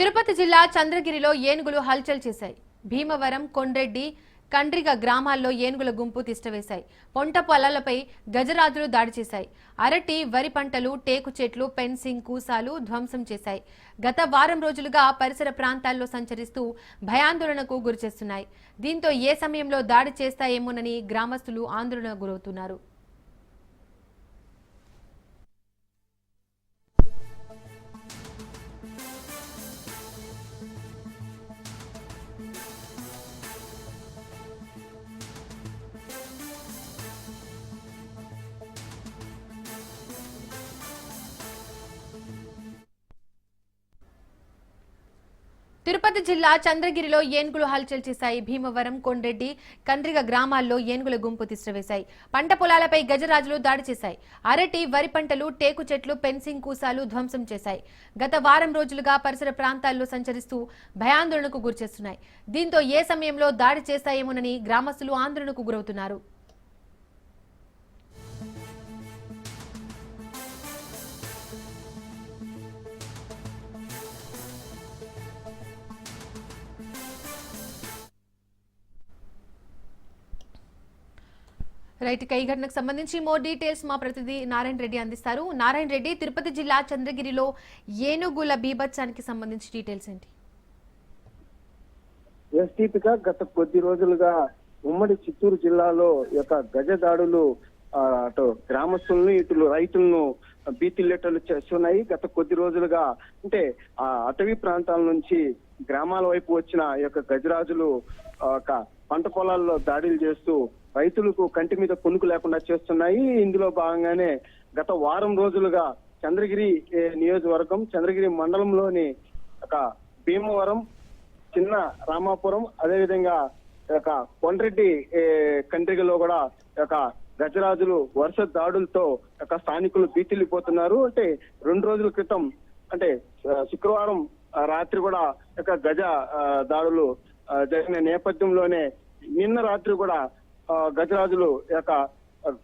తిరుపతి జిల్లా చంద్రగిరిలో ఏనుగులు హల్చల్ చేశాయి. భీమవరం, కొండ్రెడ్డి, కండ్రిగ గ్రామాల్లో ఏనుగుల గుంపు తిష్టవేశాయి. పొంట పొలాలపై గజరాజులు దాడి చేశాయి. అరటి, వరి పంటలు, టేకు చెట్లు, ఫెన్సింగ్, కూసాలు ధ్వంసం చేశాయి. గత వారం రోజులుగా పరిసర ప్రాంతాల్లో సంచరిస్తూ భయాందోళనకు గురిచేస్తున్నాయి. దీంతో ఏ సమయంలో దాడి చేస్తాయేమోనని గ్రామస్తులు ఆందోళనకు గురవుతున్నారు. తిరుపతి జిల్లా చంద్రగిరిలో ఏనుగులు హల్చల్ చేశాయి. భీమవరం, కొండ్రెడ్డి, కండ్రిగ గ్రామాల్లో ఏనుగుల గుంపు తిష్టవేశాయి. పంట పొలాలపై గజరాజులు దాడి చేశాయి. అరటి, వరి పంటలు, టేకు చెట్లు, ఫెన్సింగ్, కూసాలు ధ్వంసం చేశాయి. గత వారం రోజులుగా పరిసర ప్రాంతాల్లో సంచరిస్తూ భయాందోళనకు గురిచేస్తున్నాయి. దీంతో ఏ సమయంలో దాడి చేస్తాయేమోనని గ్రామస్తులు ఆందోళనకు గురవుతున్నారు. రైట్, ఈ ఘటనకు సంబంధించి మోర్ డీటెయిల్స్ మా ప్రతినిధి నారాయణ రెడ్డి అందిస్తారు. నారాయణ రెడ్డి, తిరుపతి జిల్లా చంద్రగిరిలో ఏనుగుల బీభత్సానికి సంబంధించి డీటెయిల్స్ ఏంటి? దీపిక, గత కొద్ది రోజులుగా ఉమ్మడి చిత్తూరు జిల్లాలో యొక్క గజ దాడులు అటు గ్రామస్తులను ఇటు రైతులను బీతిల్లేటలు చేస్తున్నాయి. గత కొద్ది రోజులుగా అంటే ఆ అటవీ ప్రాంతాల నుంచి గ్రామాల వైపు వచ్చిన యొక్క గజరాజులు ఒక పంట పొలాల్లో దాడులు చేస్తూ రైతులకు కంటి మీద కొనుకు లేకుండా చేస్తున్నాయి. ఇందులో భాగంగానే గత వారం రోజులుగా చంద్రగిరి నియోజకవర్గం, చంద్రగిరి మండలంలోని ఒక భీమవరం, చిన్న రామాపురం, అదేవిధంగా ఒక కొండ్రెడ్డి కండ్రిగలో కూడా ఒక గజరాజులు వరుస దాడులతో ఒక స్థానికులు బీతిల్లిపోతున్నారు. అంటే 2 రోజుల క్రితం అంటే శుక్రవారం రాత్రి కూడా ఒక గజ దాడులు జరిగిన నేపథ్యంలోనే నిన్న రాత్రి కూడా గజరాజులు యొక్క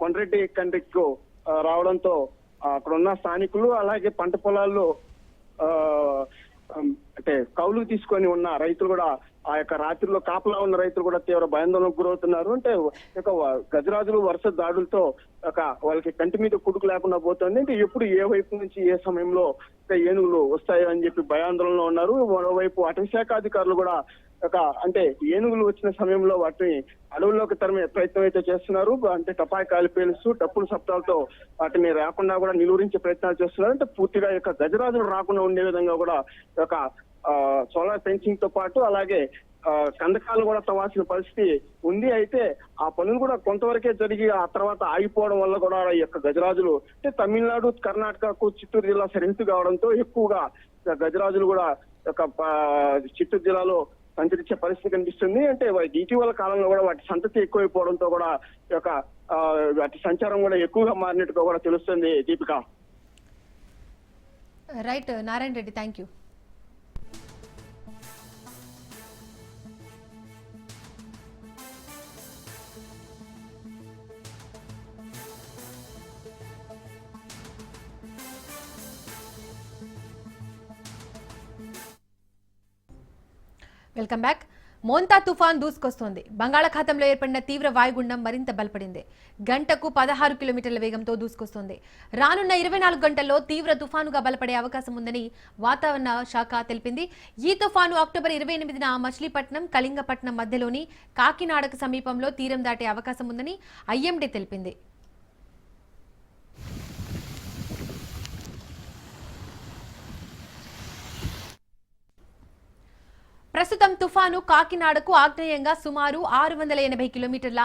కొండ్రెడ్డి కండ్రికి రావడంతో అక్కడ ఉన్న స్థానికులు అలాగే పంట పొలాల్లో అంటే కౌలుకు తీసుకొని ఉన్న రైతులు కూడా ఆ యొక్క రాత్రిలో కాపలా ఉన్న రైతులు కూడా తీవ్ర భయాందోళనకు గురవుతున్నారు. అంటే ఒక గజరాజులు వరుస దాడులతో ఒక వాళ్ళకి కంటి మీద కుడుకు లేకుండా పోతుంది. అంటే ఎప్పుడు ఏ వైపు నుంచి ఏ సమయంలో ఏనుగులు వస్తాయో అని చెప్పి భయాందోళనలో ఉన్నారు. మరోవైపు అటవీ శాఖ అధికారులు కూడా ఒక అంటే ఏనుగులు వచ్చిన సమయంలో వాటిని అడవుల్లోకి తరిమే ప్రయత్నం అయితే చేస్తున్నారు. అంటే టపాకాయలు పేలుస్తూ డప్పుల శబ్దాలతో వాటిని రాకుండా కూడా నిలువరించే ప్రయత్నాలు చేస్తున్నారు. అంటే పూర్తిగా యొక్క గజరాజులు రాకుండా ఉండే విధంగా కూడా ఒక సోలార్ ఫెన్సింగ్ తో పాటు అలాగే కందకాలు కూడా తవ్వాల్సిన పరిస్థితి ఉంది. అయితే ఆ పనులు కూడా కొంతవరకే జరిగి ఆ తర్వాత ఆగిపోవడం వల్ల కూడా ఈ యొక్క గజరాజులు అంటే తమిళనాడు, కర్ణాటకకు చిత్తూరు జిల్లా సరిహద్దు కావడంతో ఎక్కువగా గజరాజులు కూడా ఒక చిత్తూరు జిల్లాలో సంచరించే పరిస్థితి కనిపిస్తుంది. అంటే ఇటీవల కాలంలో కూడా వాటి సంతతి ఎక్కువైపోవడంతో కూడా ఒక వాటి సంచారం కూడా ఎక్కువగా మారినట్టుగా కూడా తెలుస్తుంది. Deepika. Right Narayana Reddy, thank you. Welcome back. Montha తుఫాన్ దూసుకొస్తోంది. బంగాళాఖాతంలో ఏర్పడిన తీవ్ర వాయుగుండం మరింత బలపడింది. గంటకు 16 కిలోమీటర్ల వేగంతో దూసుకొస్తోంది. రానున్న 24 గంటల్లో తీవ్ర తుఫానుగా బలపడే అవకాశం ఉందని వాతావరణ శాఖ తెలిపింది. ఈ తుఫాను అక్టోబర్ 28న మచిలీపట్నం, కళింగపట్నం మధ్యలోని కాకినాడకు సమీపంలో తీరం దాటే అవకాశం ఉందని ఐఎండీ తెలిపింది. ప్రస్తుతం తుఫాను కాకినాడకు ఆగ్నేయంగా సుమారు 680 కిలోమీటర్ల,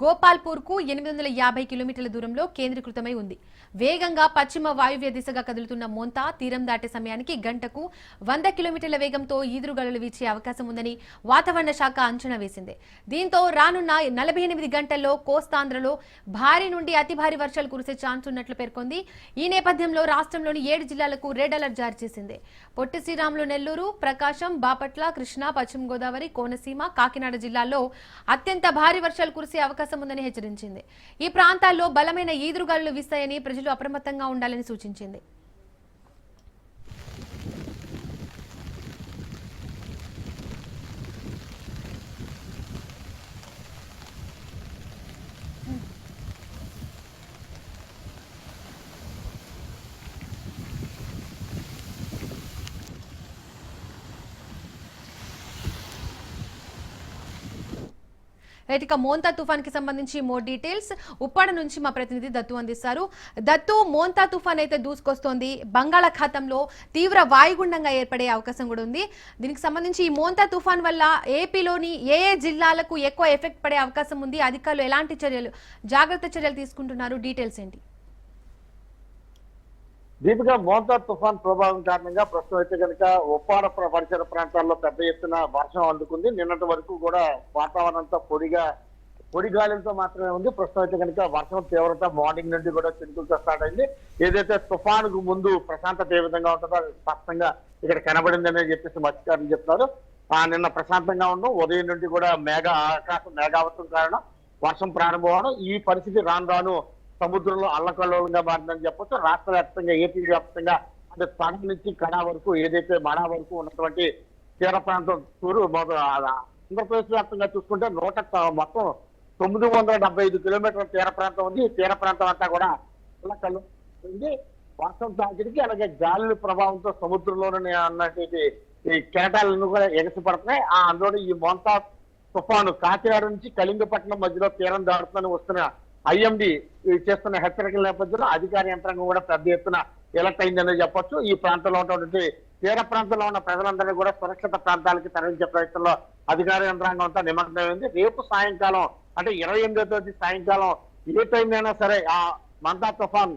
గోపాల్పూర్కు 850 కిలోమీటర్ల దూరంలో కేంద్రీకృతమై ఉంది. వేగంగా పశ్చిమ వాయువ్య దిశగా కదులుతున్న మోంతా తీరం దాటే సమయానికి గంటకు 100 కిలోమీటర్ల వేగంతో ఈదురుగాలులు వీచే అవకాశం ఉందని వాతావరణ శాఖ అంచనా వేసింది. దీంతో రానున్న 48 గంటల్లో కోస్తాంధ్రలో భారీ నుండి అతి భారీ వర్షాలు కురిసే ఛాన్స్ ఉన్నట్లు పేర్కొంది. ఈ నేపథ్యంలో రాష్ట్రంలోని 7 జిల్లాలకు రెడ్ అలర్ట్ జారీ చేసింది. పొట్టి శ్రీరాములు, నెల్లూరు, ప్రకాశం, బాపట్ల, కృష్ణా, పశ్చిమ గోదావరి, కోనసీమ, కాకినాడ జిల్లాల్లో అత్యంత భారీ వర్షాలు కురిసే అవకాశం ఉందని హెచ్చరించింది. ఈ ప్రాంతాల్లో బలమైన ఈదురుగాలులు వీస్తాయని ప్రజలు అప్రమత్తంగా ఉండాలని సూచించింది. రైట్, ఇక మోంతా తుఫాన్ కి సంబంధించి మోర్ డీటెయిల్స్ ఉప్పాడ నుంచి మా ప్రతినిధి దత్తు అందిస్తారు. దత్తు, మోంతా తుఫాన్ అయితే దూసుకొస్తోంది, బంగాళాఖాతంలో తీవ్ర వాయుగుండంగా ఏర్పడే అవకాశం కూడా ఉంది. దీనికి సంబంధించి ఈ మోంతా తుఫాన్ వల్ల ఏపీలోని ఏ జిల్లాలకు ఎక్కువ ఎఫెక్ట్ పడే అవకాశం ఉంది, అధికారులు ఎలాంటి జాగ్రత్త చర్యలు తీసుకుంటున్నారు, డీటెయిల్స్ ఏంటి? దీపిక, మోంతా తుఫాన్ ప్రభావం కారణంగా ప్రస్తుతం అయితే కనుక ఉప్పాడ పరిసర ప్రాంతాల్లో పెద్ద ఎత్తున వర్షం అందుకుంది. నిన్నటి వరకు కూడా వాతావరణం అంతా పొడి గాలులతో మాత్రమే ఉంది. ప్రస్తుతం అయితే కనుక వర్షం తీవ్రత మార్నింగ్ నుండి కూడా చినుకులతో స్టార్ట్ అయింది. ఏదైతే తుఫానుకు ముందు ప్రశాంతత ఏ విధంగా ఉంటుందో అది స్పష్టంగా ఇక్కడ కనబడిందని చెప్పేసి మత్స్యకారులు చెప్తున్నారు. నిన్న ప్రశాంతంగా ఉన్నాం, ఉదయం నుండి కూడా ఆకాశం మేఘావృతం కారణం వర్షం ప్రారంభం. ఈ పరిస్థితి రాను రాను సముద్రంలో అల్లకల్లోలంగా మారిందని చెప్పొచ్చు. రాష్ట్ర వ్యాప్తంగా, ఏపీ వ్యాప్తంగా అంటే తడ నుంచి కడా వరకు, ఏదైతే మడా వరకు ఉన్నటువంటి తీర ప్రాంతం ఆంధ్రప్రదేశ్ వ్యాప్తంగా చూసుకుంటే మొత్తం 975 కిలోమీటర్ల తీర ప్రాంతం ఉంది. ఈ తీర ప్రాంతం అంతా కూడా అల్లకల్లు ఉంది. వర్షం తాకిడికి అలాగే గాలుల ప్రభావంతో సముద్రంలోనే అన్నటువంటి ఈ కెరటాలను కూడా ఎగసిపడుతున్నాయి. అందులో ఈ మోంతా తుఫాను కాకినాడ నుంచి కళింగపట్నం మధ్యలో తీరం దాడుతుందని వస్తున్న ఐఎండి చేస్తున్న హెచ్చరికల నేపథ్యంలో అధికార యంత్రాంగం కూడా పెద్ద ఎత్తున ఎలర్ట్ అయిందని చెప్పొచ్చు. ఈ ప్రాంతంలో ఉన్నటువంటి తీర ప్రాంతంలో ఉన్న ప్రజలందరినీ కూడా సురక్షిత ప్రాంతాలకి తరలించే ప్రయత్నంలో అధికార యంత్రాంగం అంతా నిమగ్నమైంది. రేపు సాయంకాలం అంటే 28వ తేదీ సాయంకాలం ఏ టైం అయినా సరే ఆ మోంతా తుఫాన్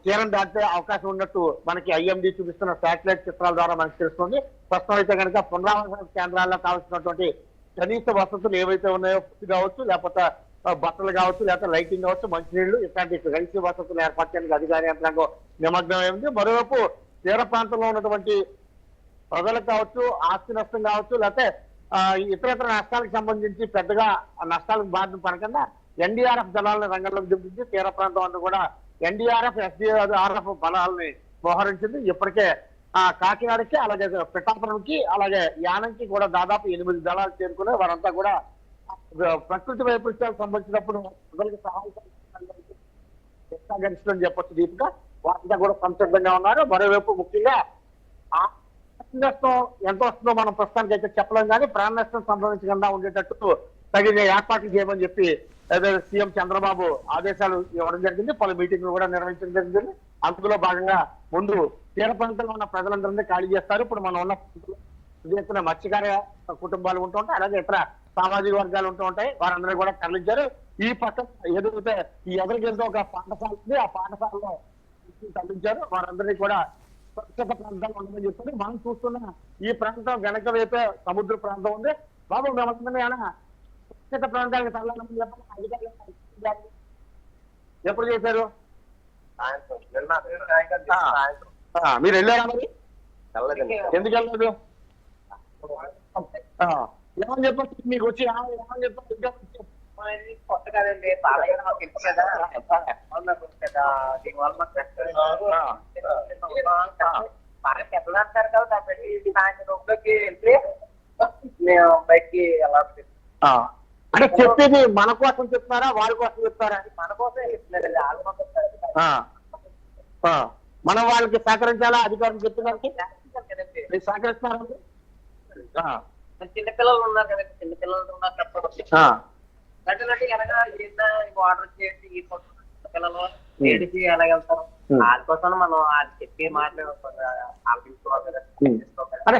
తీరం దాటే అవకాశం ఉన్నట్టు మనకి ఐఎండి చూపిస్తున్న శాటిలైట్ చిత్రాల ద్వారా మనకు తెలుస్తుంది. ప్రస్తుతం అయితే కనుక పునరావాస కేంద్రాల్లో కావాల్సినటువంటి కనీస వసతులు ఏవైతే ఉన్నాయో కావచ్చు, లేకపోతే బట్టలు కావచ్చు, లేకపోతే లైటింగ్ కావచ్చు, మంచినీళ్లు ఇట్లాంటి కనీస వసతులు ఏర్పాటు చేయడానికి అధికార యంత్రాంగం నిమగ్నమైంది. మరోవైపు తీర ప్రాంతంలో ఉన్నటువంటి ప్రజలకు కావచ్చు, ఆస్తి నష్టం కావచ్చు, లేకపోతే ఇతర నష్టాలకు సంబంధించి పెద్దగా నష్టాలకు బారిన పడకుండా ఎన్డీఆర్ఎఫ్ దళాలను రంగంలోకి దింపించి తీర ప్రాంతం అంతా కూడా ఎన్డీఆర్ఎఫ్, ఎస్డీఆర్ఎఫ్ బలాలని మోహరించింది. ఇప్పటికే కాకినాడకి, అలాగే పిఠాపురంకి, అలాగే యానంకి కూడా దాదాపు 8 దళాలు చేరుకునే వారంతా కూడా ప్రకృతి వైపరీత్యాలకు సంబంధించినప్పుడు ప్రజలకు సహాయం చెప్పొచ్చు. దీపిక, వారంతా కూడా సంసిద్ధంగా ఉన్నారు. మరోవైపు ముఖ్యంగా నష్టం ఎంత వస్తుందో మనం ప్రస్తుతానికి అయితే చెప్పలేం, కానీ ప్రాణ నష్టం సంభవించకుండా ఉండేటట్టు తగిన ఏర్పాట్లు చేయమని చెప్పి సీఎం చంద్రబాబు ఆదేశాలు ఇవ్వడం జరిగింది. పలు మీటింగ్లు కూడా నిర్వహించడం జరిగింది. అందులో భాగంగా ముందు తీర ప్రాంతంలో ఉన్న ప్రజలందరినీ ఖాళీ చేస్తారు. ఇప్పుడు మనం ఉన్న మత్స్యకార కుటుంబాలు ఉంటూ ఉంటాయి, అలాగే ఇతర సామాజిక వర్గాలు ఉంటూ ఉంటాయి. వారందరూ కూడా తరలించారు. ఈ పక్కన ఎదుగుతే ఈ ఎదురుకెళ్తే ఒక పాఠశాల ఉంది, ఆ పాఠశాలలో తరలించారు. వారందరినీ కూడా సురక్షిత ప్రాంతాలు ఉండమని చెప్పారు. మనం చూస్తున్న ఈ ప్రాంతం వెనక వైపే సముద్ర ప్రాంతం ఉంది. బాబు, మేమందరినీ సురక్షిత ప్రాంతాలకు తరలించమని చెప్పాలి. ఎప్పుడు చేశారు? మీరు వెళ్ళారా మరి? ఎందుకు వెళ్ళలేదు? ఏమని చెప్పచ్చు మీకు వచ్చి? ఏమని చెప్పచ్చు? కొత్త కదండి, బాలయ్య మాకు తెలుసు కదా, దీనివల్ల బాగా చెప్పలేస్తారు కదా. కాబట్టి సాయంత్రం లోపలికి వెళ్తే మేము బయటికి ఎలా అంటే చెప్పేది మన కోసం చెప్తారా, వాళ్ళ కోసం చెప్తారా? మన కోసం చెప్తున్నారండి, వాళ్ళ కోసం. మనం వాళ్ళకి సహకరించాలా? అధికారులు చెప్తున్నారు కదండి, సహకరిస్తారండి. చిన్నపిల్లలు ఉన్నారు కదండి, చిన్నపిల్లలు ఉన్నారు చెప్పండి. నటి ఎలాగా ఏదైనా ఆర్డర్ చేసి ఈ పిల్లలు ఏడిచి ఎలాగెళ్తారు? వాళ్ళ కోసం మనం వాళ్ళు చెప్పి అంటే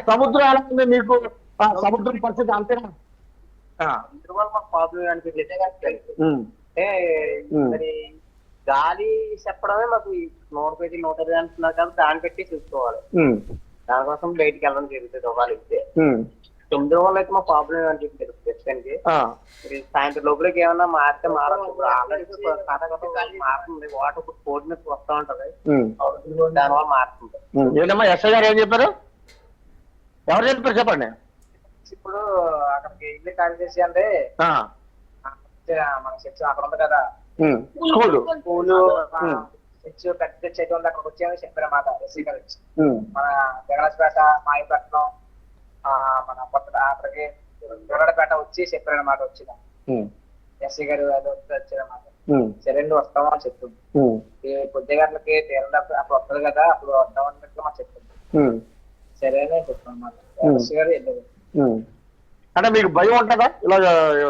సముద్రం ఎలా ఉంది మీకు? సముద్రం పరిస్థితి అంతేనా? వల్ల మాకు ప్రాబ్లం అనిపించలేదు. అంటే మరి గాలి చెప్పడమే మాకు 100 పేజీ 120 అంటున్నారు కదా, దాన్ని పెట్టి చూసుకోవాలి. దానికోసం బయటికి వెళ్ళడం జరుగుతుంది. ఒకవేళ ఇస్తే సముద్రం వల్ల అయితే మా ప్రాబ్లం అనిపించలేదు ప్రస్తుతానికి. సాయంత్రం లోపలికి ఏమన్నా మారితే మారుతుంది. వాటర్ ఇప్పుడు కోడి మీద వస్తా ఉంటది, దానివల్ల మారుతుంది. ఏంటమ్మా ఎస్ఐ గారు ఏం చెప్పారు? ఎవరు చెప్పారు చెప్పండి. ఇప్పుడు అక్కడికి ఇల్లు ఖాళీ చేసి అంటే మన చర్చ్ అక్కడ ఉంది కదా, స్కూలు చర్చ్ పెద్ద చర్చ్ ఉంది, అక్కడికి వచ్చామని చెప్పారన్నమాట ఎస్సీ గారు. మన జగరాజపేట, మాయపట్నం, మన కొత్త అక్కడికి జగడపేట వచ్చి చెప్పారన్నమాట. వచ్చిన ఎస్సీ గారు అది వచ్చారన్నమాట. సరే వస్తామా అని చెప్తుంది. కొద్ది గంటలకి తీరండి అప్పుడు వస్తుంది కదా, అప్పుడు వస్తామన్నట్టు మాకు చెప్తుంది. సరే అని చెప్తాను అన్నమాట. ఎస్సీ గారు వెళ్ళారు. అంటే మీకు భయం ఉంటుందా ఇలా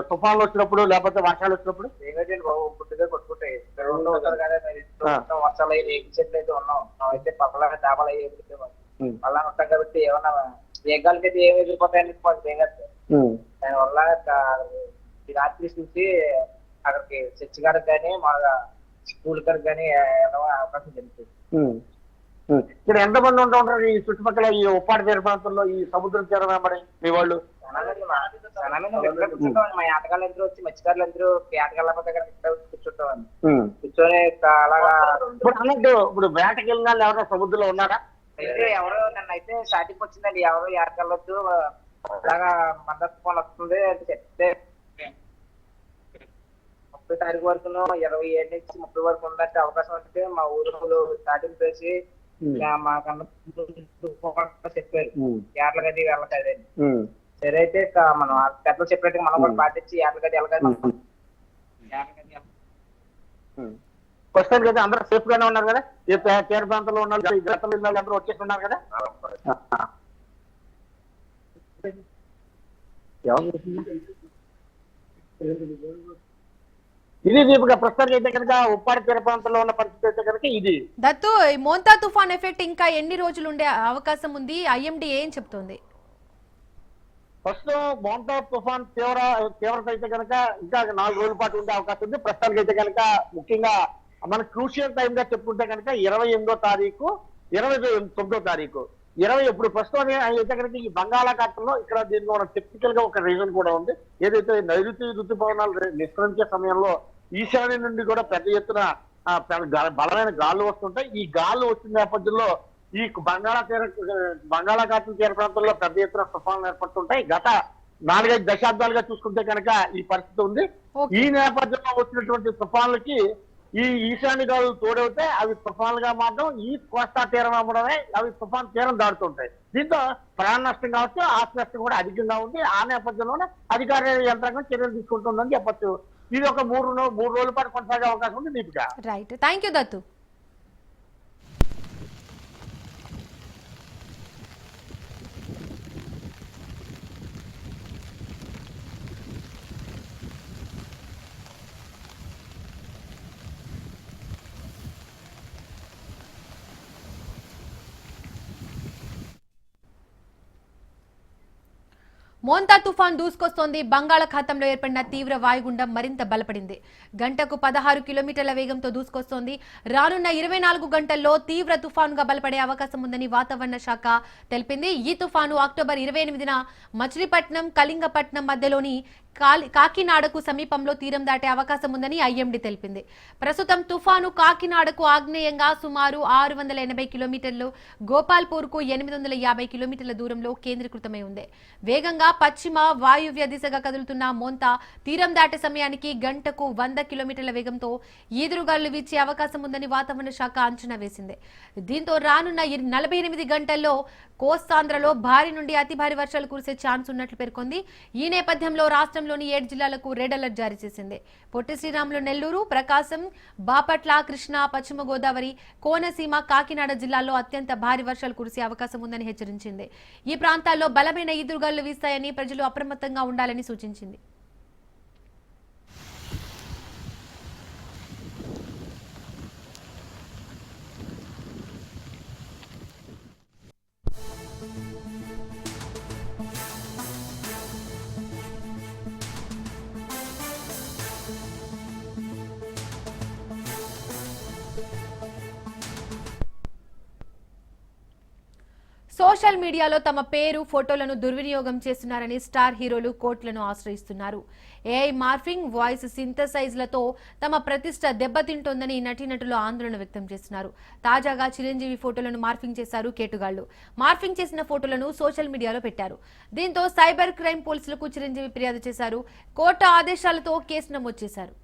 తుఫాన్లు వచ్చినప్పుడు లేకపోతే వర్షాలు వచ్చినప్పుడు? ఏమైతే బాబు పుట్టుగా కొట్టుకుంటాయి రెండు అవుతారు కదా, మరి వర్షాలు అయ్యి రేగి చెట్లు అయితే ఉన్నాం, అయితే పక్కల చేపలు అయ్యి ఎదురుతాయి అలా ఉంటాం కాబట్టి ఏమన్నా వేగాలకి అయితే ఏమి ఎదిరిపోతాయని వేగదు. దానివల్ల ఈ రాత్రి నుంచి అక్కడికి చర్చి గారికి కానీ మా స్కూల్ గారికి కానీ అవకాశం జరుగుతుంది. ఇక్కడ ఎంతమంది ఉంటూ ఉంటారు ఈ చుట్టుపక్కల ఈ ఉప్పాడ తీర ప్రాంతంలో ఈ సముద్రం తీరం వెంబడి మీ వాళ్ళు? మా ఆటగాళ్ళు అందరూ వచ్చి మత్స్యకారులు అందరూ ఆటగాళ్ళ దగ్గర కూర్చుంటాం, కూర్చొని అలాగా. ఇప్పుడు వేటకి వెళ్ళిన వాళ్ళు ఎవరైనా సముద్రంలో ఉన్నారా? ఎవరో నన్ను అయితే స్టార్టింగ్ వచ్చిందండి, ఎవరు ఆటగాళ్ళొద్దు అలాగా మద్దతు ఫోన్ వస్తుంది అంటే చెప్తే 30 తారీఖు వరకు 27 నుంచి 30 వరకు ఉందంటే అవకాశం అంటే మా ఊరు స్టార్టింగ్ చేసి మాకన్నా చెప్పారు ఏట్ల గది వెళ్ళకది. సరే అయితే మనం పెద్దలు చెప్పినట్టు మనం కూడా పాటించి ఏట్ల గది వెళ్ళగది. ప్రస్తుతానికి అయితే అందరూ సేఫ్ గానే ఉన్నారు కదా? ఈ తీర ప్రాంతంలో ఉన్నారు, ఈ గతంలో అందరూ వచ్చేసి ఉన్నారు కదా? ఇది దీపిక ప్రస్తుతానికి అయితే కనుక ఉప్పాడ తీర ప్రాంతంలో ఉన్న పరిస్థితి అయితే కనుక ఇది. దత్తు, మోంతా తుఫాన్ ఎఫెక్ట్ ఇంకా ఎన్ని రోజులు ఉండే అవకాశం ఉంది? ఐఎండీ ఏం చెప్తోంది? ప్రస్తుతం మోంతా తుఫాన్ తీవ్రత అయితే కనుక ఇంకా 4 రోజుల పాటు ఉండే అవకాశం ఉంది. ప్రస్తుతానికి అయితే కనుక ముఖ్యంగా మన క్రూషియల్ టైం గా చెప్పుకుంటే కనుక 28వ తారీఖు 29వ తారీఖు 20 ఇప్పుడు ప్రస్తుతం అయితే కనుక ఈ బంగాళాఖాతంలో ఇక్కడ దీనిలో ఉన్న టెక్నికల్ గా ఒక రీజన్ కూడా ఉంది. ఏదైతే నైరుతి ఋతుపవనాలు నిష్క్రమించే సమయంలో ఈశాన్యం నుండి కూడా పెద్ద ఎత్తున బలమైన గాలు వస్తుంటాయి. ఈ గాలు వచ్చిన నేపథ్యంలో ఈ బంగాళాఖాతం తీర ప్రాంతంలో పెద్ద ఎత్తున తుఫాన్లు ఏర్పడుతుంటాయి. గత 4-5 దశాబ్దాలుగా చూసుకుంటే కనుక ఈ పరిస్థితి ఉంది. ఈ నేపథ్యంలో వచ్చినటువంటి తుఫాన్లకి ఈ ఈశాన్య గాలులు తోడవుతే అవి తుఫాన్లుగా మాత్రం ఈ కోస్తా తీరం అవ్వడమే అవి తుఫాన్ తీరం దాడుతుంటాయి. దీంతో ప్రాణ నష్టం కావచ్చు, ఆస్తి నష్టం కూడా అధికంగా ఉంది. ఆ నేపథ్యంలోనే అధికార యంత్రాంగం చర్యలు తీసుకుంటుందని చెప్పొచ్చు. ఇది ఒక 3 రోజుల పాటు కొనసాగే అవకాశం ఉంది. Deepika, right, thank you Dattu. Montha తుఫాన్ దూసుకొస్తోంది. బంగాళాఖాతంలో ఏర్పడిన తీవ్ర వాయుగుండం మరింత బలపడింది. గంటకు 16 కిలోమీటర్ల వేగంతో దూసుకొస్తోంది. రానున్న 24 గంటల్లో తీవ్ర తుఫానుగా బలపడే అవకాశం ఉందని వాతావరణ శాఖ తెలిపింది. ఈ తుఫాను అక్టోబర్ 28న మచిలీపట్నం, కళింగపట్నం మధ్యలోని కాకినాడకు సమీపంలో తీరం దాటే అవకాశం ఉందని ఐఎండీ తెలిపింది. ప్రస్తుతం తుఫాను కాకినాడకు ఆగ్నేయంగా సుమారు 680 కిలోమీటర్లు, గోపాల్పూర్కు 850 కిలోమీటర్ల దూరంలో కేంద్రీకృతమై ఉంది. వేగంగా పశ్చిమ వాయువ్య దిశగా కదులుతున్న మోంతా తీరం దాటే సమయానికి గంటకు 100 కిలోమీటర్ల వేగంతో ఈదురుగాలు వీచే అవకాశం ఉందని వాతావరణ శాఖ అంచనా వేసింది. దీంతో రానున్న 48 గంటల్లో కోస్తాంధ్రలో భారీ నుండి అతి భారీ వర్షాలు కురిసే ఛాన్స్ ఉన్నట్లు పేర్కొంది. ఈ నేపథ్యంలో రాష్ట్రంలోని 7 జిల్లాలకు రెడ్ అలర్ట్ జారీ చేసింది. పొట్టి శ్రీరాములు, నెల్లూరు, ప్రకాశం, బాపట్ల, కృష్ణా, పశ్చిమ గోదావరి, కోనసీమ, కాకినాడ జిల్లాల్లో అత్యంత భారీ వర్షాలు కురిసే అవకాశం ఉందని హెచ్చరించింది. ఈ ప్రాంతాల్లో బలమైన ఈదురుగాలు వీస్తాయని ప్రజలు అప్రమత్తంగా ఉండాలని సూచించింది. సోషల్ మీడియాలో తమ పేరు, ఫోటోలను దుర్వినియోగం చేస్తున్నారని స్టార్ హీరోలు కోర్టులను ఆశ్రయిస్తున్నారు. ఏఐ మార్ఫింగ్, వాయిస్ సింథసైజ్లతో తమ ప్రతిష్ట దెబ్బతింటోందని నటీనటులు ఆందోళన వ్యక్తం చేస్తున్నారు. తాజాగా చిరంజీవి ఫోటోలను మార్ఫింగ్ చేశారు కేటుగాళ్లు. మార్ఫింగ్ చేసిన ఫోటోలను సోషల్ మీడియాలో పెట్టారు. దీంతో సైబర్ క్రైమ్ పోలీసులకు చిరంజీవి ఫిర్యాదు చేశారు. కోర్టు ఆదేశాలతో కేసు నమోదు చేశారు.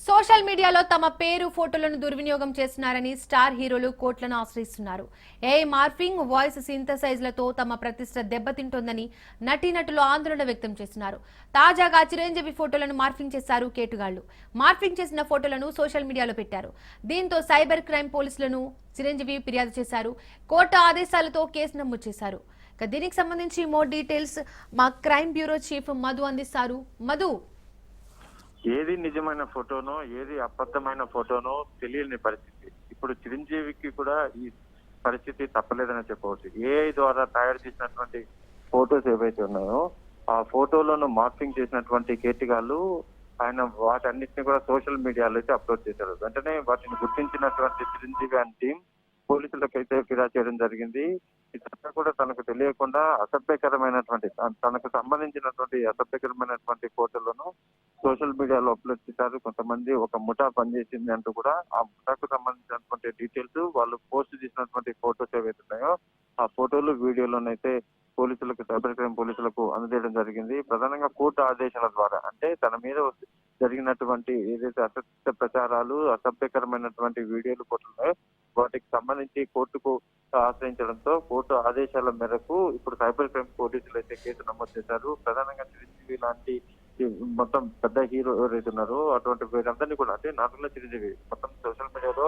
సోషల్ మీడియాలో తమ పేరు ఫోటోలను దుర్వినియోగం చేస్తున్నారని స్టార్ హీరోలు కోర్టులను ఆశ్రయిస్తున్నారు. ఏఐ మార్ఫింగ్, వాయిస్ సింథసైజ్లతో తమ ప్రతిష్ట దెబ్బతింటోందని నటీనటులు ఆందోళన వ్యక్తం చేస్తున్నారు. తాజాగా చిరంజీవి ఫోటోలను మార్ఫింగ్ చేశారు కేటుగాళ్లు. మార్ఫింగ్ చేసిన ఫోటోలను సోషల్ మీడియాలో పెట్టారు. దీంతో సైబర్ క్రైమ్ పోలీసులను చిరంజీవి ఫిర్యాదు చేశారు. కోర్టు ఆదేశాలతో కేసు నమోదు చేశారు. దీనికి సంబంధించి మోర్ డీటెయిల్స్ మా క్రైమ్ బ్యూరో చీఫ్ మధు అందిస్తారు. మధు, ఏది నిజమైన ఫోటోనో ఏది అబద్ధమైన ఫోటోనో తెలియని పరిస్థితి. ఇప్పుడు చిరంజీవికి కూడా ఈ పరిస్థితి తప్పలేదని చెప్పవచ్చు. ఏఐ ద్వారా తయారు చేసినటువంటి ఫోటోస్ ఏవైతే ఉన్నాయో ఆ ఫోటోలను మార్ఫింగ్ చేసినటువంటి కేటిగాళ్ళు ఆయన వాటన్నిటిని కూడా సోషల్ మీడియాలో అయితే అప్లోడ్ చేశారు. వెంటనే వాటిని గుర్తించినటువంటి చిరంజీవి అండ్ టీం పోలీసులకు అయితే ఫిర్యాదు చేయడం జరిగింది. ఇదంతా కూడా తనకు తెలియకుండా అసభ్యకరమైనటువంటి తనకు సంబంధించినటువంటి అసభ్యకరమైనటువంటి ఫోటోలను సోషల్ మీడియాలో అప్లోడ్ చేశారు. కొంతమంది ఒక ముఠా పనిచేసింది అంటూ కూడా ఆ ముఠాకు సంబంధించినటువంటి డీటెయిల్స్ వాళ్ళు పోస్ట్ చేసినటువంటి ఫోటోస్ ఏవైతే ఉన్నాయో ఆ ఫోటోలు వీడియోలోనైతే పోలీసులకు సైబర్ క్రైమ్ పోలీసులకు అందజేయడం జరిగింది. ప్రధానంగా కోర్టు ఆదేశాల ద్వారా అంటే తన మీద జరిగినటువంటి ఏదైతే అసత్య ప్రచారాలు అసభ్యకరమైనటువంటి వీడియోలు ఫోటోలు వాటికి సంబంధించి కోర్టుకు ఆశ్రయించడంతో కోర్టు ఆదేశాల మేరకు ఇప్పుడు సైబర్ క్రైమ్ పోలీసులు అయితే కేసు నమోదు చేశారు. ప్రధానంగా చిరంజీవి లాంటి మొత్తం పెద్ద హీరో ఎవరైతే ఉన్నారో అటువంటి వీరందరినీ కూడా అంటే నాటులో చిరంజీవి మొత్తం సోషల్ మీడియాలో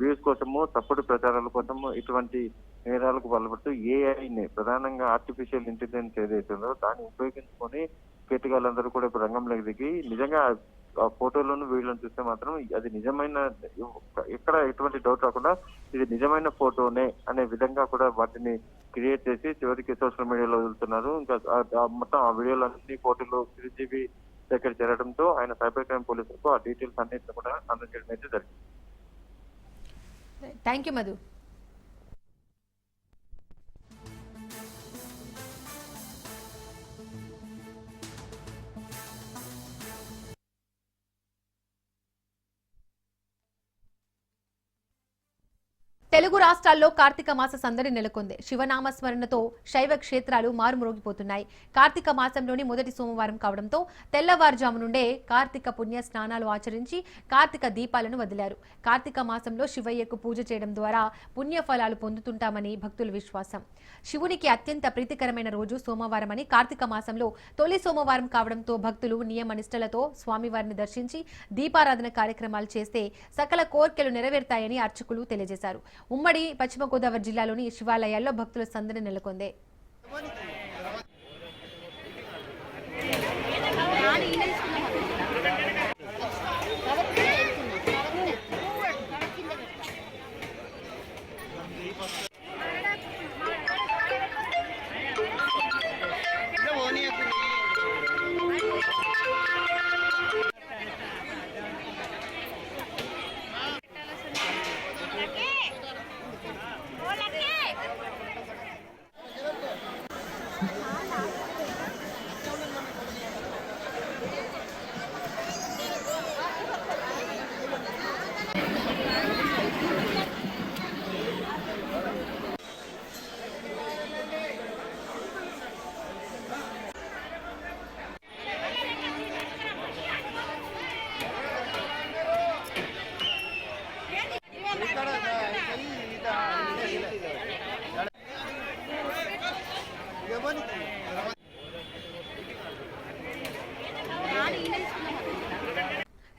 వ్యూస్ కోసము తప్పుడు ప్రచారాల కోసము ఇటువంటి నేరాలకు పాల్పడుతూ ఏఐని ప్రధానంగా ఆర్టిఫిషియల్ ఇంటెలిజెన్స్ ఏదైతే ఉందో దాన్ని ఉపయోగించుకొని కేటగాళ్ళందరూ కూడా ఇప్పుడు రంగంలోకి దిగి నిజంగా ఆ ఫోటోలను వీడియోలను చూస్తే మాత్రం అది నిజమైన ఎక్కడ ఎటువంటి డౌట్ రాకుండా ఇది నిజమైన ఫోటోనే అనే విధంగా కూడా వాటిని క్రియేట్ చేసి చివరికి సోషల్ మీడియాలో వదులుతున్నారు. ఇంకా మొత్తం ఆ వీడియోలన్నీ ఫోటోలు చిరంజీవి దగ్గర చేరడంతో ఆయన సైబర్ క్రైమ్ పోలీసులకు ఆ డీటెయిల్స్ అన్నింటినీ కూడా అందజేయడం అయితే జరిగింది. Thank you Madhu. తెలుగు రాష్ట్రాల్లో కార్తీక మాస సందడి నెలకొంది. శివనామస్మరణతో శైవ క్షేత్రాలు మారుమ్రోగిపోతున్నాయి. కార్తీక మాసంలోని మొదటి సోమవారం కావడంతో తెల్లవారుజాము నుండే కార్తీక పుణ్య స్నానాలు ఆచరించి కార్తీక దీపాలను వదిలారు. కార్తీక మాసంలో శివయ్యకు పూజ చేయడం ద్వారా పుణ్య ఫలాలు పొందుతుంటామని భక్తుల విశ్వాసం. శివునికి అత్యంత ప్రీతికరమైన రోజు సోమవారం అని కార్తీక మాసంలో తొలి సోమవారం కావడంతో భక్తులు నియమ నిష్టలతో స్వామివారిని దర్శించి దీపారాధన కార్యక్రమాలు చేస్తే సకల కోర్కెలు నెరవేరుతాయని అర్చకులు తెలియజేశారు. ఉమ్మడి పశ్చిమ గోదావరి జిల్లాలోని శివాలయాల్లో భక్తుల సందడి నెలకొంది.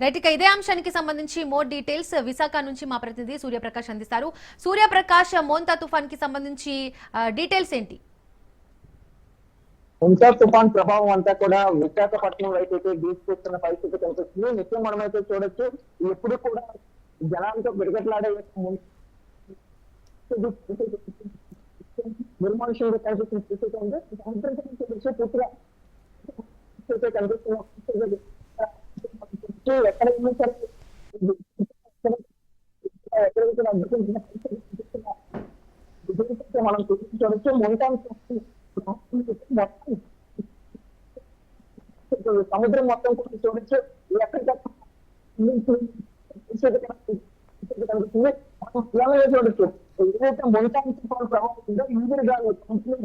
రైట్, ఇక ఇదే అంశానికి సంబంధించి మోర్ డీటెయిల్స్ విశాఖ నుంచి మా ప్రతినిధి సూర్యప్రకాష్ అందిస్తారు. సూర్యప్రకాష్, మోంతా తుఫాన్ కి సంబంధించి డీటెయిల్స్ ఏంటి? మోంతా తుఫాన్ ప్రభావం అంతా కూడా విశాఖపట్నం వైపు అయితే దూసుకొస్తున్న పరిస్థితి కనిపిస్తుంది. నిత్యం మనమైతే చూడొచ్చు, ఎప్పుడు కూడా జనాలతో బిడగట్లాడే నిర్మానుషంగా కనిపిస్తున్న పరిస్థితి ఉంది. పూర్తిగా కనిపిస్తున్న ఎక్కడ మనం చూడొచ్చు. సముద్రం మొత్తం కూడా చూడొచ్చు. కనిపిస్తుంది. మనం చూడొచ్చు ఏదైతే మొంటాన్ తుఫాన్ ప్రభావం ఉందో ఇందుగా పూర్తిగా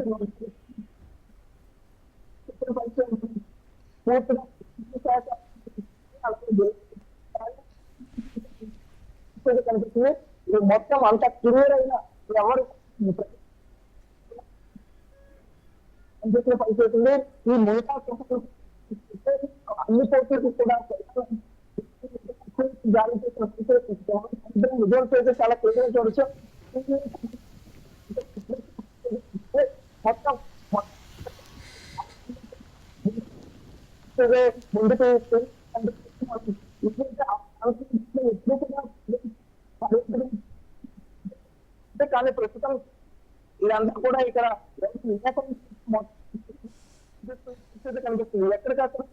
పరిస్థితి కనిపిస్తుంది. ఇది మొత్తం అంత క్లియర్ అయిన ఎవరు పనిచేసిన పరిస్థితుంది. ఈ మిగతా అన్ని పోటీలకు కూడా జారీ చేసిన రిజల్ట్స్ అయితే చాలా క్లియర్ చూడొచ్చు. మొత్తం ముందుకు కానీ ప్రస్తుతం ఇదంతా కూడా ఇక్కడ కనిపిస్తుంది. ఎక్కడికక్కడ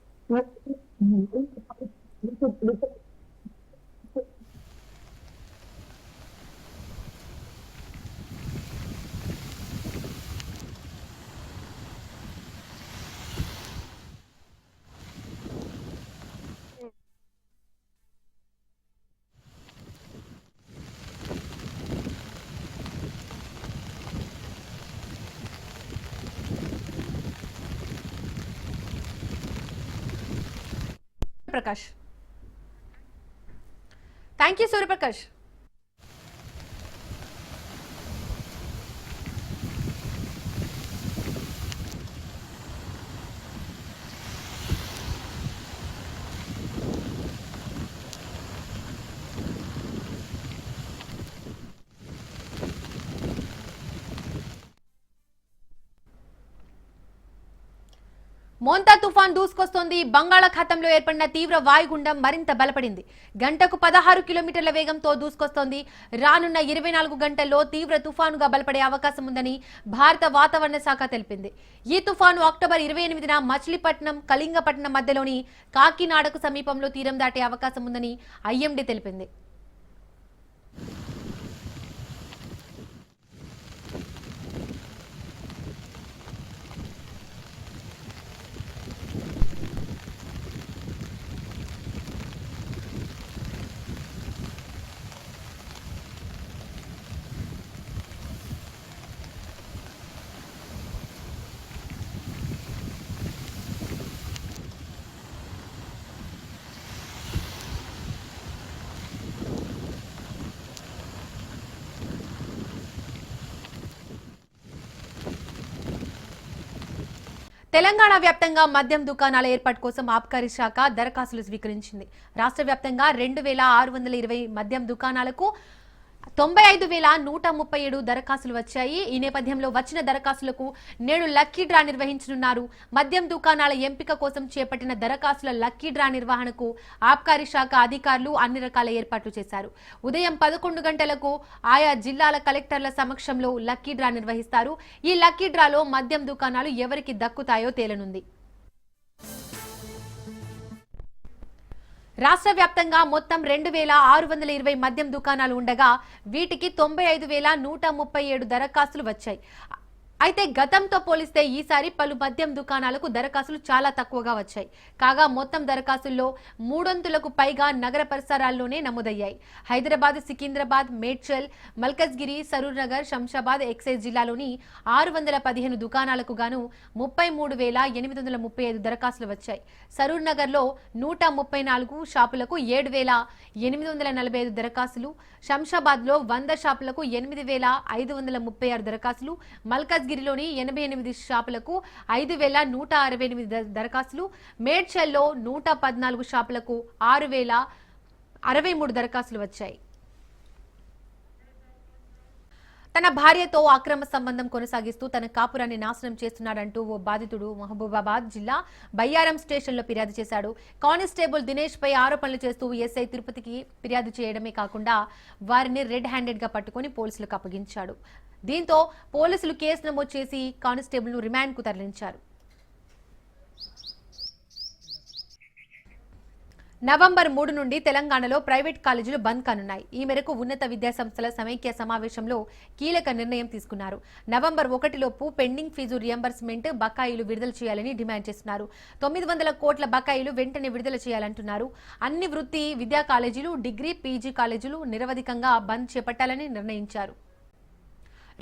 ప్రకాష్, థ్యాంక్ యూ సూర్యప్రకాష్. మోంతా తుఫాన్ దూసుకొస్తోంది. బంగాళాఖాతంలో ఏర్పడిన తీవ్ర వాయుగుండం మరింత బలపడింది. గంటకు 16 కిలోమీటర్ల వేగంతో దూసుకొస్తోంది. రానున్న 24 గంటల్లో తీవ్ర తుఫానుగా బలపడే అవకాశం ఉందని భారత వాతావరణ శాఖ తెలిపింది. ఈ తుఫాను అక్టోబర్ 28న మచిలీపట్నం, కళింగపట్నం మధ్యలోని కాకినాడకు సమీపంలో తీరం దాటే అవకాశం ఉందని ఐఎండీ తెలిపింది. తెలంగాణ వ్యాప్తంగా మద్యం దుకాణాల ఏర్పాటు కోసం ఆబ్కారీ శాఖ దరఖాస్తులు స్వీకరించింది. రాష్ట్ర వ్యాప్తంగా 2620 మద్యం దుకాణాలకు 95,137 దరఖాస్తులు వచ్చాయి. ఈ నేపథ్యంలో వచ్చిన దరఖాస్తులకు నేడు లక్కీ డ్రా నిర్వహించనున్నారు. మద్యం దుకాణాల ఎంపిక కోసం చేపట్టిన దరఖాస్తుల లక్కీ డ్రా నిర్వహణకు ఆబ్కారీ శాఖ అధికారులు అన్ని రకాల ఏర్పాట్లు చేశారు. ఉదయం 11 గంటలకు ఆయా జిల్లాల కలెక్టర్ల సమక్షంలో లక్కీ డ్రా నిర్వహిస్తారు. ఈ లక్కీ డ్రాలో మద్యం దుకాణాలు ఎవరికి దక్కుతాయో తేలనుంది. రాష్ట్ర వ్యాప్తంగా మొత్తం 2620 మద్యం దుకాణాలు ఉండగా వీటికి 95,137 దరఖాస్తులు వచ్చాయి. అయితే గతంతో పోలిస్తే ఈసారి పలు మద్యం దుకాణాలకు దరఖాస్తులు చాలా తక్కువగా వచ్చాయి. కాగా మొత్తం దరఖాస్తుల్లో 300లకు పైగా నగర పరిసరాల్లోనే నమోదయ్యాయి. హైదరాబాద్, సికింద్రాబాద్, మేడ్చల్, మల్కజ్గిరి, సరూర్ నగర్, శంషాబాద్, ఎక్సైజ్ జిల్లాలోని 615 దుకాణాలకు గాను 33,835 దరఖాస్తులు వచ్చాయి. సరూర్ నగర్ లో 134 షాపులకు 7,845 దరఖాస్తులు, శంషాబాద్ లో 100 షాపులకు 8,536 దరఖాస్తులు, మల్కజ్గిరిలోని 88 షాపులకు 5,168 దరఖాస్తులు, మేడ్చల్లో 114 షాపులకు 6,063 దరఖాస్తులు వచ్చాయి. తన భార్యతో అక్రమ సంబంధం కొనసాగిస్తూ తన కాపురాన్ని నాశనం చేస్తున్నాడంటూ ఓ బాధితుడు మహబూబాబాద్ జిల్లా బయ్యారం స్టేషన్లో ఫిర్యాదు చేశాడు. కానిస్టేబుల్ దినేష్ పై ఆరోపణలు చేస్తూ ఎస్ఐ తిరుపతికి ఫిర్యాదు చేయడమే కాకుండా వారిని రెడ్ హ్యాండెడ్ గా పట్టుకుని పోలీసులకు అప్పగించాడు. దీంతో పోలీసులు కేసు నమోదు చేసి కానిస్టేబుల్ ను రిమాండ్ కు తరలించారు. నవంబర్ 3 నుండి తెలంగాణలో ప్రైవేట్ కాలేజీలు బంద్ కానున్నాయి. ఈ మేరకు ఉన్నత విద్యాసంస్థల సమైక్య సమావేశంలో కీలక నిర్ణయం తీసుకున్నారు. నవంబర్ 1లోపు పెండింగ్ ఫీజు రియంబర్స్మెంట్ బకాయిలు విడుదల చేయాలని డిమాండ్ చేస్తున్నారు. 900 కోట్ల బకాయిలు వెంటనే విడుదల చేయాలంటున్నారు. అన్ని వృత్తి విద్యా కాలేజీలు, డిగ్రీ, పీజీ కాలేజీలు నిరవధికంగా బంద్ చేపట్టాలని నిర్ణయించారు.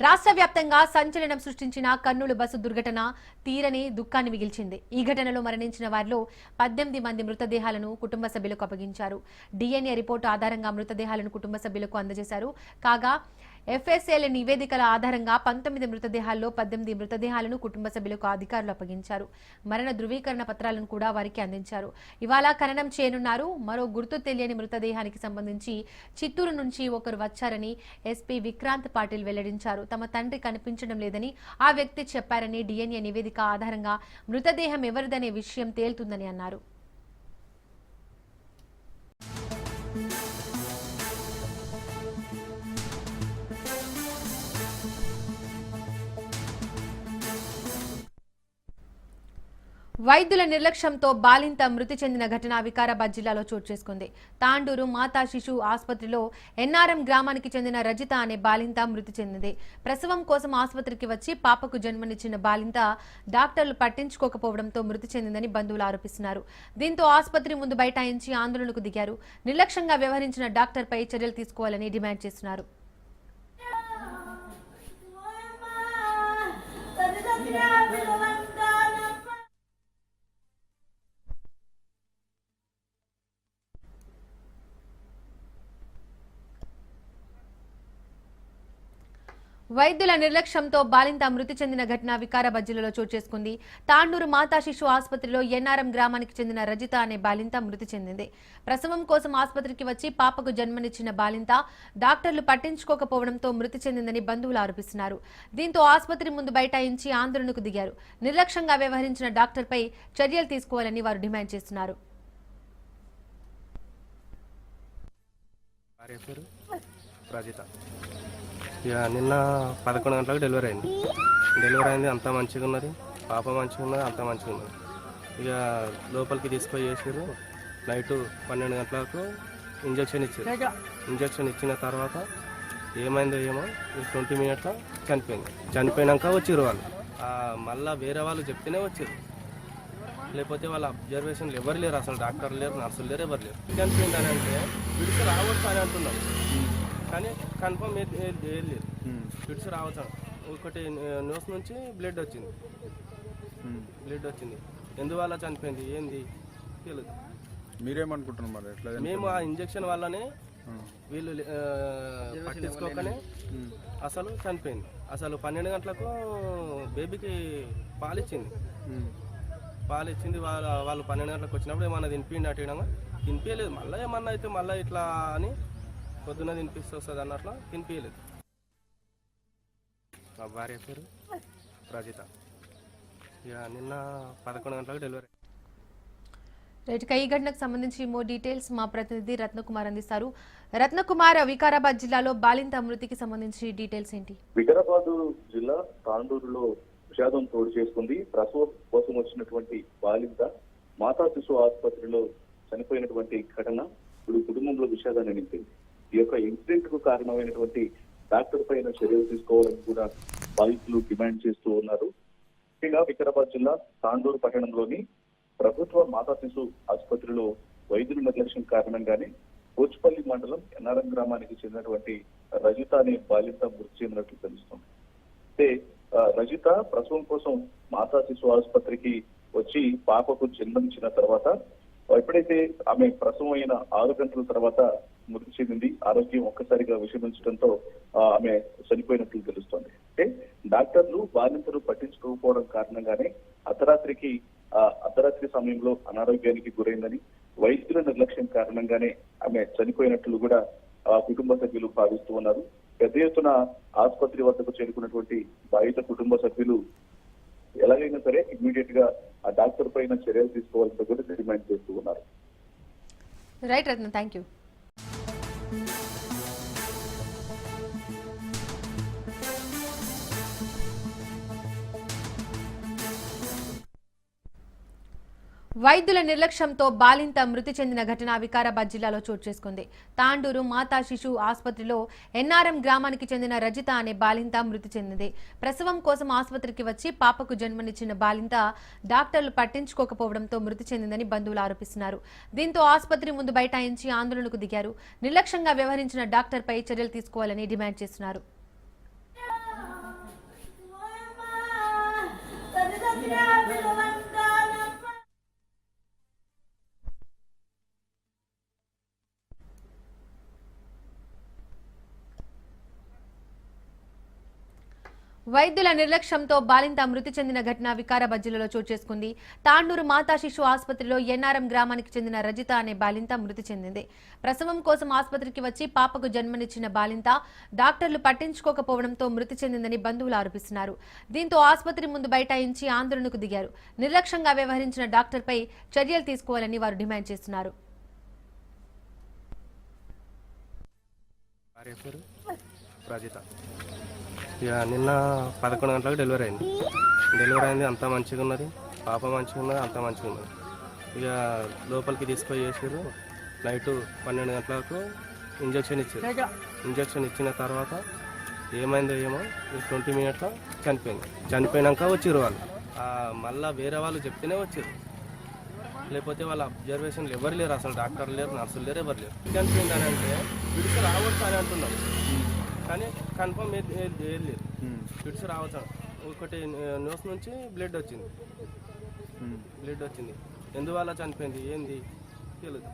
రాష్ట్ర వ్యాప్తంగా సంచలనం సృష్టించిన కర్నూలు బస్సు దుర్ఘటన తీరని దుఃఖాన్ని మిగిల్చింది. ఈ ఘటనలో మరణించిన వారిలో 18 మంది మృతదేహాలను కుటుంబ సభ్యులకు అప్పగించారు. DNA రిపోర్టు ఆధారంగా మృతదేహాలను కుటుంబ సభ్యులకు అందజేశారు. కాగా FSL నివేదికల ఆధారంగా 19 మృతదేహాల్లో 18 మృతదేహాలను కుటుంబ సభ్యులకు అధికారులు అప్పగించారు. మరణ ధృవీకరణ పత్రాలను కూడా వారికి అందించారు. ఇవాళ ఖననం చేయనున్నారు. మరో గుర్తు తెలియని మృతదేహానికి సంబంధించి చిత్తూరు నుంచి ఒకరు వచ్చారని SP విక్రాంత్ పాటిల్ వెల్లడించారు. తమ తండ్రి కనిపించడం లేదని ఆ వ్యక్తి చెప్పారని DNA నివేదిక ఆధారంగా మృతదేహం ఎవరిదనే విషయం తేలుతుందని అన్నారు. వైద్యుల నిర్లక్ష్యంతో బాలింత మృతి చెందిన ఘటన వికారాబాద్ జిల్లాలో చోటు చేసుకుంది. తాండూరు మాతా శిశు ఆసుపత్రిలో NRM గ్రామానికి చెందిన రజిత అనే బాలింత మృతి చెందింది. ప్రసవం కోసం ఆసుపత్రికి వచ్చి పాపకు జన్మనిచ్చిన బాలింత డాక్టర్లు పట్టించుకోకపోవడంతో మృతి చెందిందని బంధువులు ఆరోపిస్తున్నారు. దీంతో ఆసుపత్రి ముందు బైఠాయించి ఆందోళనకు దిగారు. నిర్లక్ష్యంగా వ్యవహరించిన డాక్టర్పై చర్యలు తీసుకోవాలని డిమాండ్ చేస్తున్నారు. వైద్యుల నిర్లక్ష్యంతో బాలింత మృతి చెందిన ఘటన వికారాబాద్ జిల్లాలో చోటు చేసుకుంది. తాండూరు మాతా శిశు ఆసుపత్రిలో NRM గ్రామానికి చెందిన రజిత అనే బాలింత మృతి చెందింది. ప్రసవం కోసం ఆసుపత్రికి వచ్చి పాపకు జన్మనిచ్చిన బాలింత డాక్టర్లు పట్టించుకోకపోవడంతో మృతి చెందిందని బంధువులు ఆరోపిస్తున్నారు. దీంతో ఆసుపత్రి ముందు బైఠాయించి ఆందోళనకు దిగారు. నిర్లక్ష్యంగా వ్యవహరించిన డాక్టర్పై చర్యలు తీసుకోవాలని వారు డిమాండ్ చేస్తున్నారు. ఇక నిన్న 11 గంటలకు డెలివరీ అయింది. అంతా మంచిగా ఉన్నది, పాప మంచిగా ఉన్నది, అంతా మంచిగా ఉన్నది. ఇక లోపలికి తీసుకొని చేసారు. నైట్ 12 గంటలకు ఇంజక్షన్ ఇచ్చారు. ఇంజక్షన్ ఇచ్చిన తర్వాత ఏమైందో ఏమో 20 మినిట్స్లో చనిపోయింది. చనిపోయినాక వచ్చిర్రు వాళ్ళు. మళ్ళీ వేరే వాళ్ళు చెప్తేనే వచ్చారు, లేకపోతే వాళ్ళ అబ్జర్వేషన్లు ఎవరు లేరు, అసలు డాక్టర్లు లేరు, నర్సులు లేరు, ఎవరు లేరు. చనిపోయింది అని అంటే విడిచి రావచ్చు అని అంటున్నారు, కానీ కన్ఫర్మ్ ఏం లేదు. ఫిట్స్ రావచ్చు. ఒకటి న్యూస్ నుంచి బ్లడ్ వచ్చింది. ఎందువల్ల చనిపోయింది ఏంది తెలియదు. మీరేమనుకుంటున్నారు మరి? ఎట్లా? మేము ఆ ఇంజక్షన్ వల్లనే వీళ్ళు పట్టించుకోకనే అసలు చనిపోయింది. అసలు 12 గంటలకు బేబీకి పాలిచ్చింది. వాళ్ళు 12 గంటలకు వచ్చినప్పుడు ఏమన్నా తినిపిండి అటు తినిపించలేదు. మళ్ళీ ఏమన్నా అయితే మళ్ళీ ఇట్లా అని పొద్దున్న తినిపిస్తూ వస్తుంది అన్నట్లు తినిపించలేదు. మా భార్య పేరు రజిత. ఇక నిన్న 11 గంటలకు డెలివరీ. ఈ ఘటనకు సంబంధించి మోర్ డీటెయిల్స్ మా ప్రతినిధి రత్నకుమార్ అందిస్తారు. రత్నకుమార్, వికారాబాద్ జిల్లాలో బాలింత మృతికి సంబంధించి డీటెయిల్స్ ఏంటి? వికారాబాద్ జిల్లా తాండూరులో విషాదం తోడు చేసుకుంది. ప్రసవం కోసం వచ్చినటువంటి బాలింత మాతా శిశు ఆసుపత్రిలో చనిపోయినటువంటి ఘటన ఇప్పుడు కుటుంబంలో విషాదాన్ని నింపింది. ఈ యొక్క ఇన్సిడెంట్ కు కారణమైనటువంటి డాక్టర్ పైన చర్యలు తీసుకోవాలని కూడా బాధితులు డిమాండ్ చేస్తూ ఉన్నారు. ముఖ్యంగా వికారాబాద్ జిల్లా తాండూరు పట్టణంలోని ప్రభుత్వ మాతా శిశు ఆసుపత్రిలో వైద్యుల నిర్లక్ష్యం కారణంగానే కోచ్పల్లి మండలం NRM గ్రామానికి చెందినటువంటి రజిత అనే బాలింత మృతి చెందినట్లు తెలుస్తుంది. అయితే రజిత ప్రసవం కోసం మాతా శిశు ఆసుపత్రికి వచ్చి పాపకు జన్మనిచ్చిన తర్వాత ఎప్పుడైతే ఆమె ప్రసవం అయిన 6 గంటల తర్వాత మృతి చెందింది. ఆరోగ్యం ఒక్కసారిగా విషమించడంతో ఆమె చనిపోయినట్లు తెలుస్తోంది. అంటే డాక్టర్లు బాలింతను పట్టించుకోకపోవడం కారణంగానే అర్ధరాత్రి సమయంలో అనారోగ్యానికి గురైందని, వైద్యుల నిర్లక్ష్యం కారణంగానే ఆమె చనిపోయినట్లు కూడా కుటుంబ సభ్యులు భావిస్తూ ఉన్నారు. పెద్ద ఎత్తున ఆసుపత్రి వద్దకు చేరుకున్నటువంటి బాధిత కుటుంబ సభ్యులు ఎలాగైనా సరే ఇమ్మీడియట్ గా ఆ డాక్టర్ పైన చర్యలు తీసుకోవాలని కూడా డిమాండ్ చేస్తూ ఉన్నారు. Right Ratna, thank you. వైద్యుల నిర్లక్ష్యంతో బాలింత మృతి చెందిన ఘటన వికారాబాద్ జిల్లాలో చోటు చేసుకుంది. తాండూరు మాతా శిశు ఆసుపత్రిలో NRM గ్రామానికి చెందిన రజిత అనే బాలింత మృతి చెందింది. ప్రసవం కోసం ఆసుపత్రికి వచ్చి పాపకు జన్మనిచ్చిన బాలింత డాక్టర్లు పట్టించుకోకపోవడంతో మృతి చెందిందని బంధువులు ఆరోపిస్తున్నారు. దీంతో ఆసుపత్రి ముందు బైఠాయించి ఆందోళనకు దిగారు. నిర్లక్ష్యంగా వ్యవహరించిన డాక్టర్పై చర్యలు తీసుకోవాలని డిమాండ్ చేస్తున్నారు. వైద్యుల నిర్లక్ష్యంతో బాలింత మృతి చెందిన ఘటన వికారాబాద్ జిల్లాలో చోటు చేసుకుంది. తాండూరు మాతా శిశు ఆసుపత్రిలో ఎన్ఆర్ఎం గ్రామానికి చెందిన రజిత అనే బాలింత మృతి చెందింది. ప్రసవం కోసం ఆసుపత్రికి వచ్చి పాపకు జన్మనిచ్చిన బాలింత డాక్టర్లు పట్టించుకోకపోవడంతో మృతి చెందిందని బంధువులు ఆరోపిస్తున్నారు. దీంతో ఆసుపత్రి ముందు బైఠాయించి ఆందోళనకు దిగారు. నిర్లక్ష్యంగా వ్యవహరించిన డాక్టర్పై చర్యలు తీసుకోవాలని వారు డిమాండ్ చేస్తున్నారు. ఇక నిన్న 11 గంటలకు డెలివరీ అయింది. అంతా మంచిగా ఉన్నది, పాప మంచిగా ఉన్నది, అంతా మంచిగా ఉన్నది. ఇక లోపలికి తీసుకొని చేసారు. నైట్ 12 గంటలకు ఇంజక్షన్ ఇచ్చిన తర్వాత ఏమైందో ఏమో 20 మినిట్స్లో చనిపోయినాక వచ్చిర్రు వాళ్ళు. మళ్ళీ వేరే వాళ్ళు చెప్తేనే వచ్చారు, లేకపోతే వాళ్ళ అబ్జర్వేషన్లు ఎవరు లేరు, అసలు డాక్టర్లు లేరు, నర్సులు లేరు, ఎవరు లేరు. చనిపోయింది అని అంటే విడిచి రావచ్చు అని అంటున్నాం, కానీ కన్ఫర్మ్ ఏది లేదు. ఫిట్స్ రావచ్చు. ఒకటి న్యూస్ నుంచి బ్లడ్ వచ్చింది. ఎందువల్ల చనిపోయింది ఏంది తెలియదు.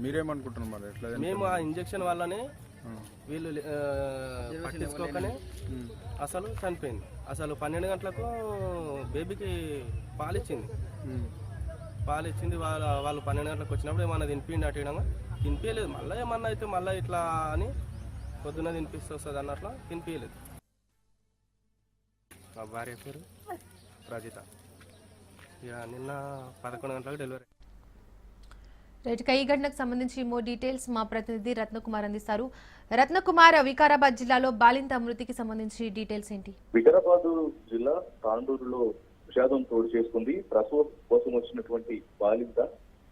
మీరేమనుకుంటున్నారు మరి ఎట్లా? మేము ఆ ఇంజక్షన్ వల్లనే వీళ్ళు పట్టించుకోకనే అసలు చనిపోయింది. అసలు 12 గంటలకు బేబీకి పాలిచ్చింది. వాళ్ళు 12 గంటలకు వచ్చినప్పుడు ఏమన్నా తినిపిండి అట్టడంగా తినిపించలేదు. మళ్ళీ ఏమన్నా అయితే మళ్ళీ ఇట్లా అని పొద్దున్న తినిపిస్తూ వస్తుంది అన్నట్లా తినిపించలేదు. మా భార్య పేరు రజిత. ఇక నిన్న 11 గంటలకు డెలివరీ. ఈ ఘటనకు సంబంధించి మోర్ డీటెయిల్స్ మా ప్రతినిధి రత్నకుమార్ అందిస్తారు. రత్నకుమార్, వికారాబాద్ జిల్లాలో బాలింత మృతికి సంబంధించి డీటెయిల్స్ ఏంటి? వికారాబాద్ జిల్లా తాండూరులో విషాదం తోడు చేసుకుంది. ప్రసవం కోసం వచ్చినటువంటి బాలింత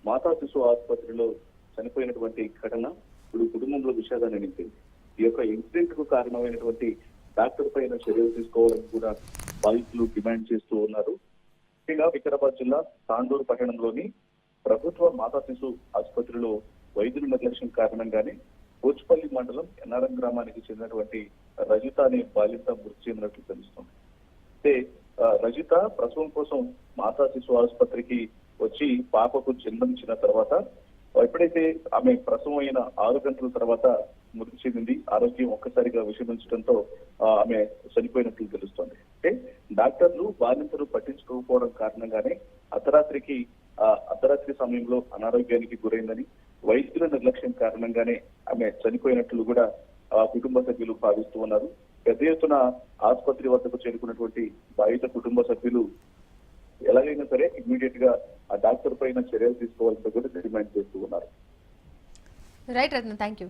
మాతా శిశు ఆసుపత్రిలో చనిపోయినటువంటి ఘటన ఇప్పుడు కుటుంబంలో విషాదాన్ని నింపింది. ఈ యొక్క ఇన్సిడెంట్ కు కారణమైనటువంటి డాక్టర్ పైన చర్యలు తీసుకోవాలని కూడా బాధితులు డిమాండ్ చేస్తూ ఉన్నారు. ముఖ్యంగా వికారాబాద్ జిల్లా తాండూరు పట్టణంలోని ప్రభుత్వ మాతా శిశు ఆసుపత్రిలో వైద్యుల నిర్లక్ష్యం కారణంగానే కోచ్పల్లి మండలం ఎన్ఆర్ఎం గ్రామానికి చెందినటువంటి రజిత అనే బాలింత మృతి చెందినట్లు తెలుస్తుంది. అయితే రజిత ప్రసవం కోసం మాతా శిశు ఆసుపత్రికి వచ్చి పాపకు జన్మనిచ్చిన తర్వాత ఎప్పుడైతే ఆమె ప్రసవం అయిన 6 గంటల తర్వాత మృతి చెందింది. ఆరోగ్యం ఒక్కసారిగా విషమించడంతో ఆమె చనిపోయినట్లు తెలుస్తోంది. అంటే డాక్టర్లు బాలింతను పట్టించుకోకపోవడం కారణంగానే అర్ధరాత్రి సమయంలో అనారోగ్యానికి గురైందని, వైద్యుల నిర్లక్ష్యం కారణంగానే ఆమె చనిపోయినట్లు కూడా కుటుంబ సభ్యులు భావిస్తూ ఉన్నారు. పెద్ద ఎత్తున ఆసుపత్రి వద్దకు చేరుకున్నటువంటి బాధిత కుటుంబ సభ్యులు ఎలాగైనా సరే ఇమ్మీడియట్ గా ఆ డాక్టర్ పైన చర్యలు తీసుకోవాలని కూడా డిమాండ్ చేస్తూ ఉన్నారు. Right Ratna, thank you.